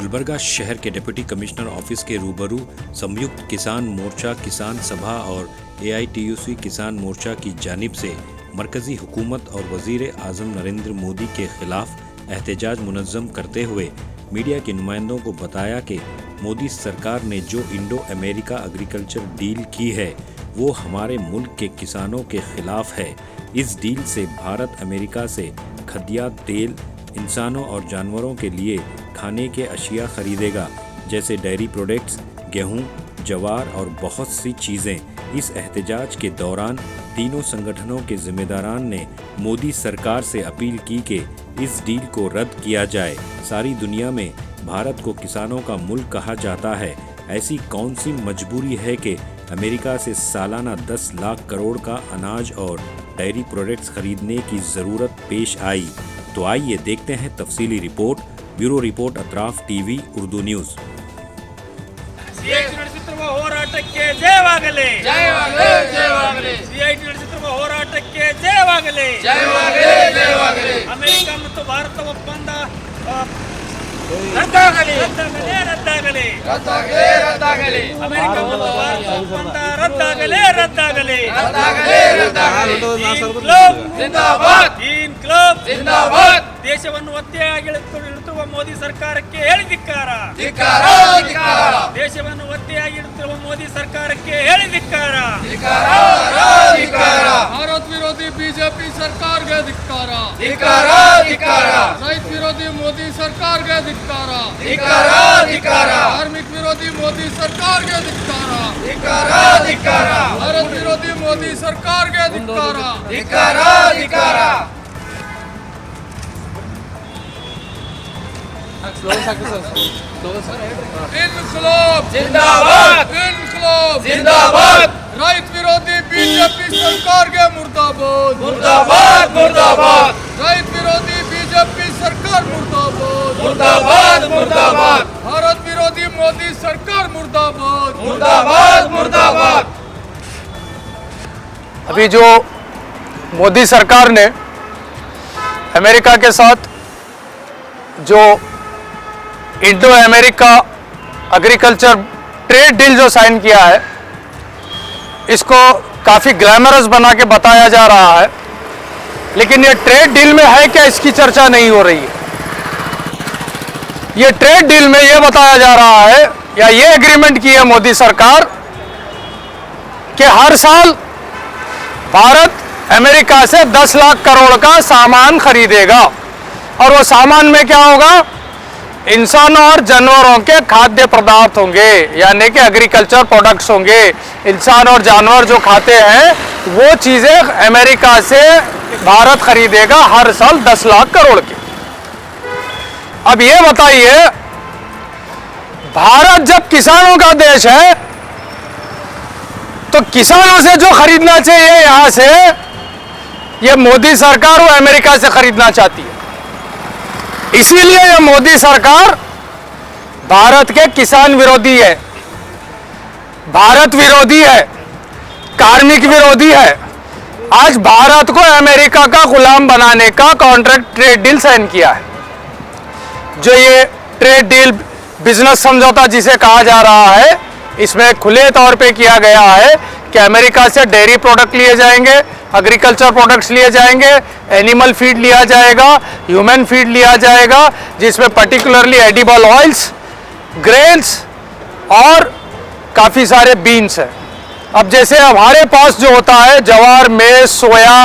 गुलबर्गा शहर के deputy commissioner office के रूबरू संयुक्त किसान मोर्चा किसान सभा और एआईटीयूसी किसान मोर्चा की जानिब से मरकजी हुकूमत और वजीर आजम नरेंद्र मोदी के खिलाफ एहतजाज मुनज़्ज़म करते हुए मीडिया के नुमाइंदों को बताया कि मोदी सरकार ने जो इंडो अमेरिका एग्रीकल्चर डील की है वो हमारे मुल्क के किसानों के खिलाफ है। इस डील से भारत अमेरिका से खद्यात तेल, इंसानों और जानवरों के लिए खाने के अशिया खरीदेगा जैसे डेयरी प्रोडक्ट्स, गेहूं, जवार और बहुत सी चीज़ें। इस एहतजाज के दौरान तीनों संगठनों के जिम्मेदारान ने मोदी सरकार से अपील की कि इस डील को रद्द किया जाए। सारी दुनिया में भारत को किसानों का मुल्क कहा जाता है, ऐसी कौन सी मजबूरी है कि अमेरिका से सालाना 10 लाख करोड़ का अनाज और डेयरी प्रोडक्ट्स खरीदने की ज़रूरत पेश आई। तो आइए देखते हैं तफसीली report. Bureau report Atraf TV Urdu news. ಹೋರಾಟಕ್ಕೆ ಜಯವಾಗಲಿ ಜಯವಾಗಲಿ ಜಯವಾಗಲಿ ಸಿಐಟಿ ನಡೆಸುತ್ತಿರುವ ಹೋರಾಟಕ್ಕೆ ಜಯವಾಗಲಿ ಜಯವಾಗಲಿ ಜಯವಾಗಲಿ ಅಮೆರಿಕ ಮತ್ತು ಭಾರತ ಒಪ್ಪಂದ ರದ್ದಾಗಲಿ ರದ್ದಾಗಲಿ ರದ್ದಾಗಲಿ ರದ್ದಾಗಲಿ ರದ್ದಾಗಲಿ ಅಮೆರಿಕ ಮತ್ತು ಭಾರತ ಒಪ್ಪಂದ ರದ್ದಾಗಲಿ ರದ್ದಾಗಲಿ ರದ್ದಾಗಲಿ ರದ್ದಾಗಲಿ ಇನ್ಕ್ಲಾಬ್ ಜಿಂದಾಬಾದ್ ಇನ್ಕ್ಲಾಬ್ ಜಿಂದಾಬಾದ್ ದೇಶವನ್ನು ಒತ್ತೆಯಾಗಿಡುತ್ತಿರುವ ಮೋದಿ ಸರ್ಕಾರಕ್ಕೆ ಹೇಳಿ ಧಿಕ್ಕಾರ ಧಿಕ್ಕಾರ ಧಿಕ್ಕಾರ ದೇಶವನ್ನು ಒತ್ತೆಯಾಗಿಡುತ್ತಿರುವ ಮೋದಿ ಸರ್ಕಾರಕ್ಕೆ ಹೇಳಿ ಧಿಕ್ಕಾರ ಧಿಕ್ಕಾರ ಧಿಕ್ಕಾರ ಭಾರತ ವಿರೋಧಿ ಬಿಜೆಪಿ ಸರ್ಕಾರಕ್ಕೆ ಧಿಕ್ಕಾರ ಧಿಕ್ಕಾರ ಧಿಕ್ಕಾರ ರೈತ ವಿರೋಧಿ ಮೋದಿ ಸರ್ಕಾರಕ್ಕೆ ಧಿಕ್ಕಾರ ಧಿಕ್ಕಾರ ಧಿಕ್ಕಾರ ಕಾರ್ಮಿಕ ವಿರೋಧಿ ಮೋದಿ ಸರ್ಕಾರಕ್ಕೆ ಧಿಕ್ಕಾರ ಧಿಕ್ಕಾರ ಧಿಕ್ಕಾರ ಭಾರತ ವಿರೋಧಿ ಮೋದಿ ಸರ್ಕಾರಕ್ಕೆ ಧಿಕ್ಕಾರ ಧಿಕ್ಕಾರ ಧಿಕ್ಕಾರ इनकलाब जिंदाबाद इनकलाब जिंदाबाद रैत विरोधी बीजेपी सरकार के मुर्दाबाद मुर्दाबाद मुर्दाबाद रैत विरोधी बीजेपी सरकार मुर्दाबाद मुर्दाबाद मुर्दाबाद भारत विरोधी मोदी सरकार मुर्दाबाद मुर्दाबाद मुर्दाबाद। अभी जो मोदी सरकार ने अमेरिका के साथ जो Indo America agriculture trade deal जो साइन किया है, इसको काफ़ी ग्लैमरस बना के बताया जा रहा है, लेकिन ये ट्रेड डील में है क्या इसकी चर्चा नहीं हो रही है। ये ट्रेड डील में ये बताया जा रहा है या ये एग्रीमेंट की है मोदी सरकार कि हर साल भारत अमेरिका से 10 लाख करोड़ का सामान खरीदेगा और वो सामान में क्या होगा, इंसानों और जानवरों के खाद्य पदार्थ होंगे, यानी कि एग्रीकल्चर प्रोडक्ट्स होंगे। इंसान और जानवर जो खाते हैं वो चीज़ें अमेरिका से भारत खरीदेगा हर साल 10 लाख करोड़ की। अब ये बताइए, भारत जब किसानों का देश है तो किसानों से जो खरीदना चाहिए यहाँ से, ये मोदी सरकार वो अमेरिका से खरीदना चाहती है। इसीलिए ये मोदी सरकार भारत के किसान विरोधी है, भारत विरोधी है, कार्मिक विरोधी है। आज भारत को अमेरिका का गुलाम बनाने का कॉन्ट्रैक्ट ट्रेड डील साइन किया है। जो ये ट्रेड डील बिजनेस समझौता जिसे कहा जा रहा है, इसमें खुले तौर पे किया गया है कि अमेरिका से डेयरी प्रोडक्ट लिए जाएंगे, एग्रीकल्चर प्रोडक्ट्स लिए जाएंगे, एनिमल फीड लिया जाएगा, ह्यूमन फीड लिया जाएगा, जिसमें पर्टिकुलरली एडिबल ऑयल्स, ग्रेन्स और काफ़ी सारे बीन्स हैं। अब जैसे हमारे पास जो होता है जवार, मेज, सोया,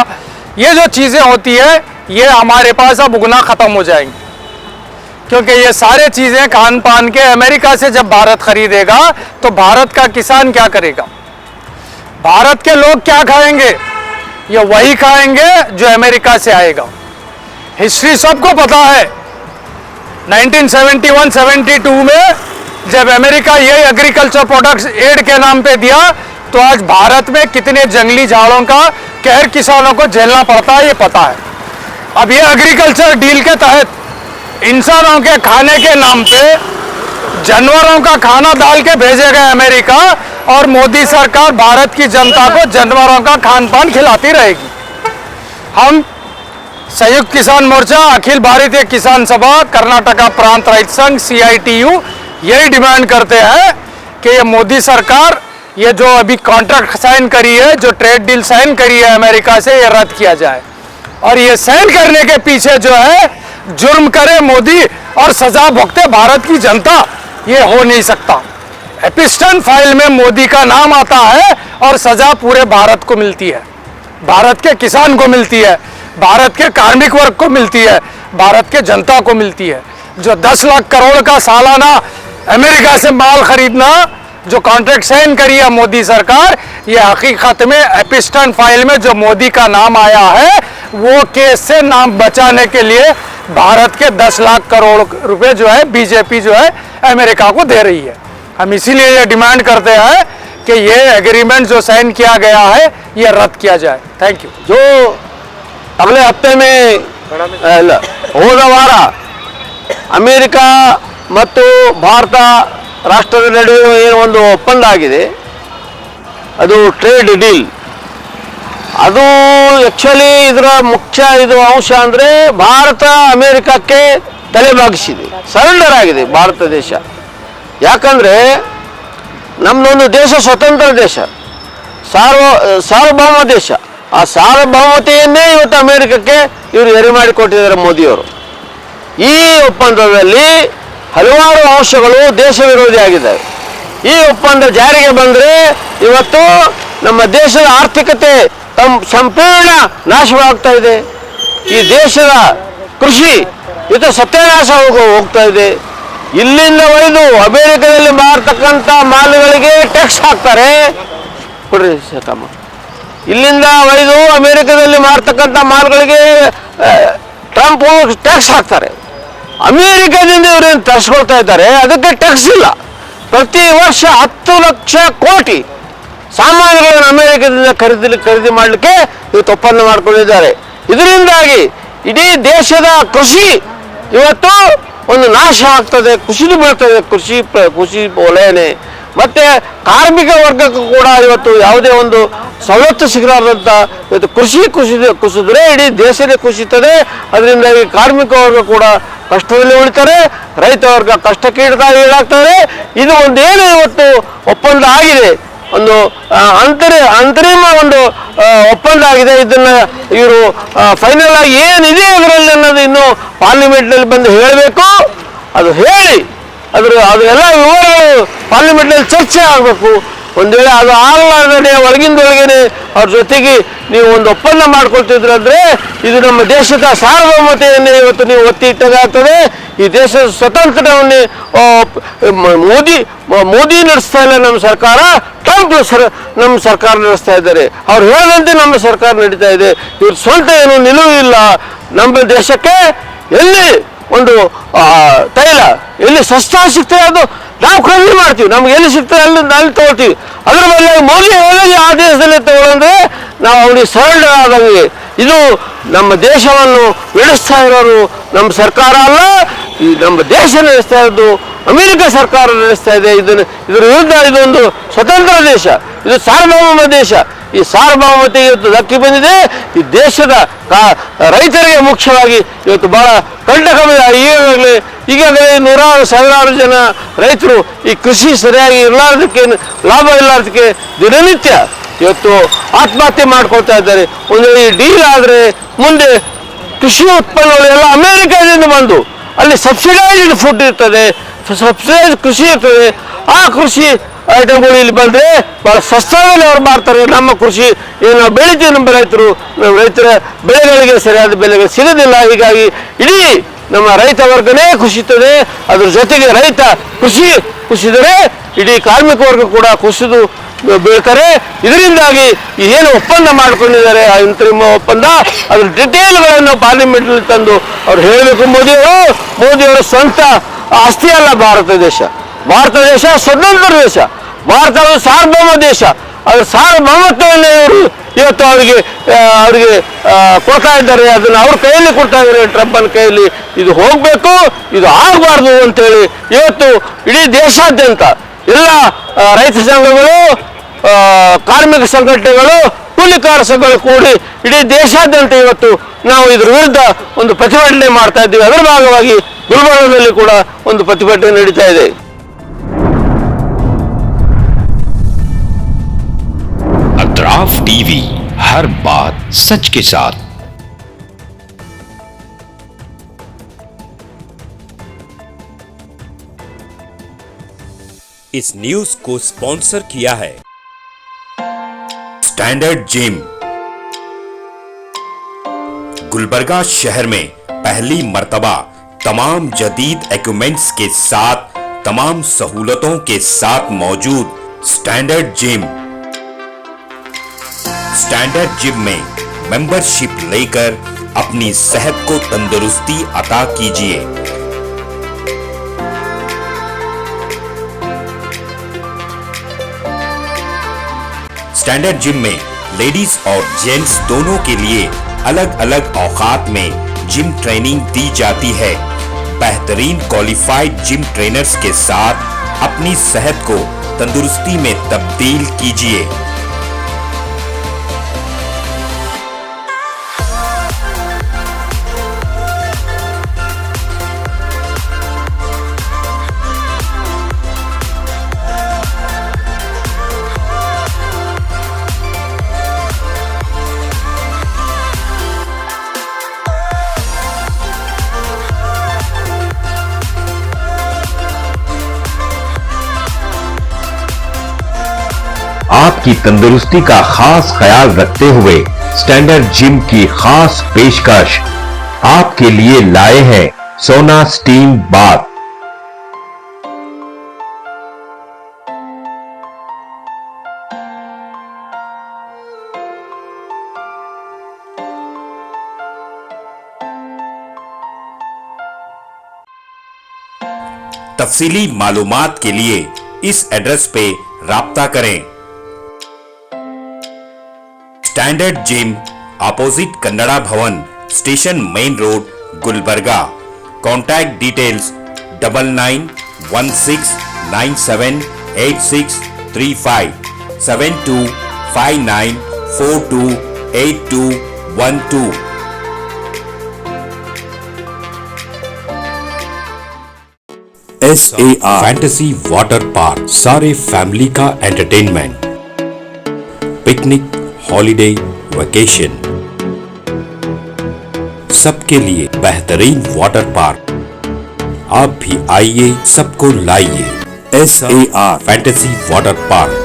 ये जो चीज़ें होती है ये हमारे पास अब उगना ख़त्म हो जाएंगी, क्योंकि ये सारे चीज़ें खान पान के अमेरिका से जब भारत खरीदेगा तो भारत का किसान क्या करेगा, भारत के लोग क्या खाएंगे, ये वही खाएंगे जो अमेरिका से आएगा। हिस्ट्री सबको पता है, 1971-72 में जब अमेरिका ये एग्रीकल्चर प्रोडक्ट्स एड के नाम पे दिया तो आज भारत में कितने जंगली झाड़ों का कहर किसानों को झेलना पड़ता है, ये पता है। अब ये एग्रीकल्चर डील के तहत इंसानों के खाने के नाम पे जानवरों का खाना डाल के भेजेगा अमेरिका और मोदी सरकार भारत की जनता को जानवरों का खान पान खिलाती रहेगी। हम संयुक्त किसान मोर्चा, अखिल भारतीय किसान सभा, कर्नाटका प्रांत रैत संघ, CITU यही डिमांड करते हैं कि ये मोदी सरकार ये जो अभी कॉन्ट्रैक्ट साइन करी है, जो ट्रेड डील साइन करी है अमेरिका से, ये रद्द किया जाए। और ये साइन करने के पीछे जो है जुर्म करे मोदी और सजा भुगते भारत की जनता, ये हो नहीं सकता। एपिस्टन फाइल में मोदी का नाम आता है और सजा पूरे भारत को मिलती है, भारत के किसान को मिलती है, भारत के कार्मिक वर्ग को मिलती है, भारत के जनता को मिलती है। जो 10 लाख करोड़ का सालाना अमेरिका से माल खरीदना जो कॉन्ट्रैक्ट साइन करी है मोदी सरकार, ये हकीकत में एपिस्टन फाइल में जो मोदी का नाम आया है वो केस से नाम बचाने के लिए भारत के 10 लाख करोड़ रुपए जो है बीजेपी जो है अमेरिका को दे रही है। हम इसीलिए ये डिमांड करते हैं कि ये एग्रीमेंट जो साइन किया गया है ये रद्द किया जाए। Thank you. जो अगले हफ्ते में ಹೋದ ವಾರ ಅಮೇರಿಕಾ ಮತ್ತು ಭಾರತ ರಾಷ್ಟ್ರದ ನಡುವೆ ಏನು ಒಂದು ಒಪ್ಪಂದ ಆಗಿದೆ, ಅದು ಟ್ರೇಡ್ ಡೀಲ್. ಅದು ಆ್ಯಕ್ಚುಲಿ ಇದರ ಮುಖ್ಯ ಅಂಶ ಅಂದರೆ ಭಾರತ ಅಮೇರಿಕಕ್ಕೆ ತಲೆಬಾಗಿಸಿದೆ, ಸರೆಂಡರ್ ಆಗಿದೆ ಭಾರತ ದೇಶ. ಯಾಕಂದರೆ ನಮ್ಮದೊಂದು ದೇಶ ಸ್ವತಂತ್ರ ದೇಶ, ಸಾರ್ವಭೌಮ ದೇಶ. ಆ ಸಾರ್ವಭೌಮತೆಯನ್ನೇ ಇವತ್ತು ಅಮೇರಿಕಕ್ಕೆ ಇವರು ಎರೆ ಮಾಡಿಕೊಟ್ಟಿದ್ದಾರೆ ಮೋದಿಯವರು. ಈ ಒಪ್ಪಂದದಲ್ಲಿ ಹಲವಾರು ಅಂಶಗಳು ದೇಶ ವಿರೋಧಿ ಆಗಿದ್ದಾವೆ. ಈ ಒಪ್ಪಂದ ಜಾರಿಗೆ ಬಂದರೆ ಇವತ್ತು ನಮ್ಮ ದೇಶದ ಆರ್ಥಿಕತೆ ಸಂಪೂರ್ಣ ನಾಶವಾಗ್ತಾ ಇದೆ. ಈ ದೇಶದ ಕೃಷಿ ಇವತ್ತು ಸತ್ಯನಾಶ ಹೋಗ್ತಾ ಇದೆ. ಇಲ್ಲಿಂದ ಒಯ್ದು ಅಮೇರಿಕದಲ್ಲಿ ಮಾರ್ತಕ್ಕಂಥ ಮಾಲುಗಳಿಗೆ ಟ್ಯಾಕ್ಸ್ ಹಾಕ್ತಾರೆ. ಕೊಡ್ರಿ ಕಮ್ಮ. ಇಲ್ಲಿಂದ ಒಯ್ದು ಅಮೇರಿಕದಲ್ಲಿ ಮಾರ್ತಕ್ಕಂಥ ಮಾಲ್ಗಳಿಗೆ ಟ್ರಂಪ್ ಟ್ಯಾಕ್ಸ್ ಹಾಕ್ತಾರೆ. ಅಮೇರಿಕದಿಂದ ಇವರೇನು ತರಿಸ್ಕೊಳ್ತಾ ಇದ್ದಾರೆ, ಅದಕ್ಕೆ ಟ್ಯಾಕ್ಸ್ ಇಲ್ಲ. ಪ್ರತಿ ವರ್ಷ 10 ಲಕ್ಷ ಕೋಟಿ ಸಾಮಾನುಗಳನ್ನು ಅಮೇರಿಕದಿಂದ ಖರೀದಿ ಮಾಡಲಿಕ್ಕೆ ಇವತ್ತು ಒಪ್ಪಂದ ಮಾಡಿಕೊಂಡಿದ್ದಾರೆ. ಇದರಿಂದಾಗಿ ಇಡೀ ದೇಶದ ಕೃಷಿ ಇವತ್ತು ಒಂದು ನಾಶ ಆಗ್ತದೆ, ಕುಸಿದು ಬೀಳ್ತದೆ ಕೃಷಿ ವಲಯನೇ. ಮತ್ತು ಕಾರ್ಮಿಕ ವರ್ಗಕ್ಕೂ ಕೂಡ ಇವತ್ತು ಯಾವುದೇ ಒಂದು ಸವಲತ್ತು ಸಿಗಲಾರ್ದಂಥ ಇವತ್ತು ಕುಸಿದ್ರೆ ಇಡೀ ದೇಶನೇ ಕುಸಿತದೆ. ಅದರಿಂದಾಗಿ ಕಾರ್ಮಿಕ ವರ್ಗ ಕೂಡ ಕಷ್ಟದಲ್ಲಿ ಉಳಿತಾರೆ, ರೈತ ವರ್ಗ ಕಷ್ಟಕ್ಕೆ ಈಡಾಗ್ತಾರೆ. ಇದು ಒಂದೇನು ಇವತ್ತು ಒಪ್ಪಂದ ಆಗಿದೆ, ಒಂದು ಅಂತರಿಮ ಒಂದು ಒಪ್ಪಂದ ಆಗಿದೆ. ಇದನ್ನು ಇವರು ಫೈನಲ್ ಆಗಿ ಏನಿದೆ ಅದರಲ್ಲಿ ಅನ್ನೋದು ಇನ್ನೂ ಪಾರ್ಲಿಮೆಂಟ್ನಲ್ಲಿ ಬಂದು ಹೇಳಬೇಕು. ಅದು ಹೇಳಿ ಅದೆಲ್ಲ ವಿವರಗಳು ಪಾರ್ಲಿಮೆಂಟ್ನಲ್ಲಿ ಚರ್ಚೆ ಆಗಬೇಕು. ಒಂದು ವೇಳೆ ಅದು ಆಗಲಾರದೆ ಒಳಗಿಂದೊಳಗೇನೆ ಅವ್ರ ಜೊತೆಗೆ ನೀವು ಒಂದು ಒಪ್ಪಂದ ಮಾಡ್ಕೊಳ್ತಿದ್ರಂದ್ರೆ ಇದು ನಮ್ಮ ದೇಶದ ಸಾರ್ವಭೌಮತೆಯನ್ನೇ ಇವತ್ತು ನೀವು ಒತ್ತಿ ಇಟ್ಟಾಗ್ತದೆ. ಈ ದೇಶದ ಸ್ವತಂತ್ರವನ್ನೇ ಮೋದಿ ನಡೆಸ್ತಾ ಇಲ್ಲ ನಮ್ಮ ಸರ್ಕಾರ, ಟ್ರಂಪ್ ನಮ್ಮ ಸರ್ಕಾರ ನಡೆಸ್ತಾ ಇದ್ದಾರೆ. ಅವ್ರು ಹೇಳಿದಂತೆ ನಮ್ಮ ಸರ್ಕಾರ ನಡೀತಾ ಇದೆ. ಇವ್ರ ಸ್ವಂತ ಏನು ನಿಲುವು ಇಲ್ಲ. ನಮ್ಮ ದೇಶಕ್ಕೆ ಎಲ್ಲಿ ಒಂದು ತೈಲ ಎಲ್ಲಿ ಸಸ್ತಾ ಸಿಗ್ತದೆ ಅದು ನಾವು ಖರೀದಿ ಮಾಡ್ತೀವಿ, ನಮ್ಗೆ ಎಲ್ಲಿ ಸಿಗ್ತದೆ ಅಲ್ಲಿ ತಗೊಳ್ತೀವಿ. ಅದ್ರ ಮೇಲೆ ಮೋದಿ ಹೇಳಿದ್ರೆ ಆ ದೇಶದಲ್ಲಿ ತಗೊಳ್ಳಂದ್ರೆ ನಾವು ಅವನಿಗೆ ಸರೆಂಡರ್ ಆದಂಗೆ. ಇದು ನಮ್ಮ ದೇಶವನ್ನು ನಡೆಸ್ತಾ ಇರೋರು ನಮ್ಮ ಸರ್ಕಾರ ಅಲ್ಲ, ಈ ನಮ್ಮ ದೇಶ ನಡೆಸ್ತಾ ಇರೋದು ಅಮೆರಿಕ ಸರ್ಕಾರ ನಡೆಸ್ತಾ ಇದೆ. ಇದ್ರ ವಿರುದ್ಧ ಇದೊಂದು ಸ್ವತಂತ್ರ ದೇಶ, ಇದು ಸಾರ್ವಭೌಮ ದೇಶ. ಈ ಸಾರ್ವಭೌಮತೆ ಇವತ್ತು ಧಕ್ಕೆ ಬಂದಿದೆ. ಈ ದೇಶದ ರೈತರಿಗೆ ಮುಖ್ಯವಾಗಿ ಇವತ್ತು ಬಹಳ ಕಂಟಕವಿದೆ. ಈಗಾಗಲೇ ನೂರಾರು ಸಾವಿರಾರು ಜನ ರೈತರು ಈ ಕೃಷಿ ಸರಿಯಾಗಿ ಇರಲಾರ್ದಕ್ಕೆ, ಲಾಭ ಇರಲಾರ್ದಕ್ಕೆ ದಿನನಿತ್ಯ ಇವತ್ತು ಆತ್ಮಹತ್ಯೆ ಮಾಡ್ಕೊಳ್ತಾ ಇದ್ದಾರೆ. ಒಂದು ಈ ಡೀಲ್ ಆದರೆ ಮುಂದೆ ಕೃಷಿ ಉತ್ಪನ್ನಗಳು ಎಲ್ಲ ಅಮೇರಿಕಾದಿಂದ ಬಂದು ಅಲ್ಲಿ ಸಬ್ಸಿಡೈಸ್ಡ್ ಫುಡ್ ಇರ್ತದೆ, ಸಬ್ಸಿಡೈಸ್ಡ್ ಕೃಷಿ ಇರ್ತದೆ. ಆ ಕೃಷಿ ಐಟಮ್ಗಳು ಇಲ್ಲಿ ಬಂದರೆ ಭಾಳ ಸಸ್ತಾದಲ್ಲಿ ಅವ್ರು ಮಾಡ್ತಾರೆ. ನಮ್ಮ ಕೃಷಿ ಏನು ನಾವು ಬೆಳಿತೀವಿ, ನಮ್ಮ ರೈತರ ಬೆಳೆಗಳಿಗೆ ಸರಿಯಾದ ಬೆಲೆಗಳು ಸಿಗೋದಿಲ್ಲ. ಹೀಗಾಗಿ ಇಡೀ ನಮ್ಮ ರೈತ ವರ್ಗನೇ ಕುಸಿತದೆ. ಅದ್ರ ಜೊತೆಗೆ ರೈತ ಕುಸಿದರೆ ಇಡೀ ಕಾರ್ಮಿಕ ವರ್ಗ ಕೂಡ ಕುಸಿದು ಬೀಳ್ತಾರೆ. ಇದರಿಂದಾಗಿ ಏನು ಒಪ್ಪಂದ ಮಾಡ್ಕೊಂಡಿದ್ದಾರೆ ಅಂತರಿಮ ಒಪ್ಪಂದ, ಅದ್ರ ಡಿಟೇಲ್ಗಳನ್ನು ಪಾರ್ಲಿಮೆಂಟ್ನಲ್ಲಿ ತಂದು ಅವ್ರು ಹೇಳಬೇಕು. ಮೋದಿಯವರು ಸ್ವಂತ ಆಸ್ತಿ ಅಲ್ಲ ಭಾರತ ದೇಶ ಸ್ವತಂತ್ರ ದೇಶ, ಭಾರತ ಸಾರ್ವಭೌಮ ದೇಶ. ಅದ್ರ ಸಾರ್ವಭೌಮತ್ವವನ್ನು ಇವರು ಇವತ್ತು ಅವರಿಗೆ ಕೊಡ್ತಾ ಇದ್ದಾರೆ. ಅದನ್ನು ಅವ್ರ ಕೈಯಲ್ಲಿ ಕೊಡ್ತಾ ಇದ್ದಾರೆ, ಟ್ರಂಪನ ಕೈಯಲ್ಲಿ. ಇದು ಹೋಗಬೇಕು, ಇದು ಆಗಬಾರ್ದು ಅಂತೇಳಿ ಇವತ್ತು ಇಡೀ ದೇಶಾದ್ಯಂತ ಎಲ್ಲ ರೈತ ಸಂಘಗಳು, ಕಾರ್ಮಿಕ ಸಂಘಟನೆಗಳು ಕೂಲಿಕಾರ ಸಂಘಗಳು ಕೂಡಿ ಇಡೀ ದೇಶಾದ್ಯಂತ ಇವತ್ತು ನಾವು ಇದರ ವಿರುದ್ಧ ಒಂದು ಪ್ರತಿಭಟನೆ ಮಾಡ್ತಾ ಇದ್ದೀವಿ. ಅದರ ಭಾಗವಾಗಿ ಗುಲ್ಬರ್ಗದಲ್ಲಿ ಕೂಡ ಒಂದು ಪ್ರತಿಭಟನೆ ನಡೀತಾ ಇದೆ. अतराफ टीवी, हर बात सच के साथ। इस न्यूज को स्पॉन्सर किया है स्टैंडर्ड जिम। गुलबर्गा शहर में पहली मर्तबा तमाम जदीद इक्विपमेंट्स के साथ तमाम सहूलतों के साथ मौजूद स्टैंडर्ड जिम। स्टैंडर्ड जिम में मेंबरशिप लेकर अपनी सेहत को तंदुरुस्ती अता कीजिए। स्टैंडर्ड जिम में लेडीज और जेंट्स दोनों के लिए अलग अलग औकात में जिम ट्रेनिंग दी जाती है। बेहतरीन क्वालिफाइड जिम ट्रेनर्स के साथ अपनी सेहत को तंदुरुस्ती में तब्दील कीजिए। आपकी तंदुरुस्ती का खास ख्याल रखते हुए स्टैंडर्ड जिम की खास पेशकश आपके लिए लाए हैं सोना स्टीम बाथ। तफसीली मालूमात के लिए इस एड्रेस पे राब्ता करें। स्टैंडर्ड जिम, अपोजिट कन्नड़ा भवन, station main road, Gulbarga. Contact details 9916978635 7259428212। SAR fantasy water park, सारे फैमिली का एंटरटेनमेंट, पिकनिक, हॉलिडे, वेकेशन, सबके लिए बेहतरीन वाटर पार्क। आप भी आइए, सबको लाइए। SAR fantasy water park.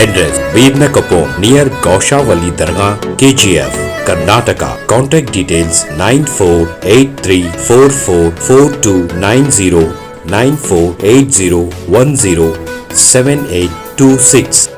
Address Birnakapom near Gaushavali Dargah, KGF, Karnataka. Contact details 9483444290 9480107826.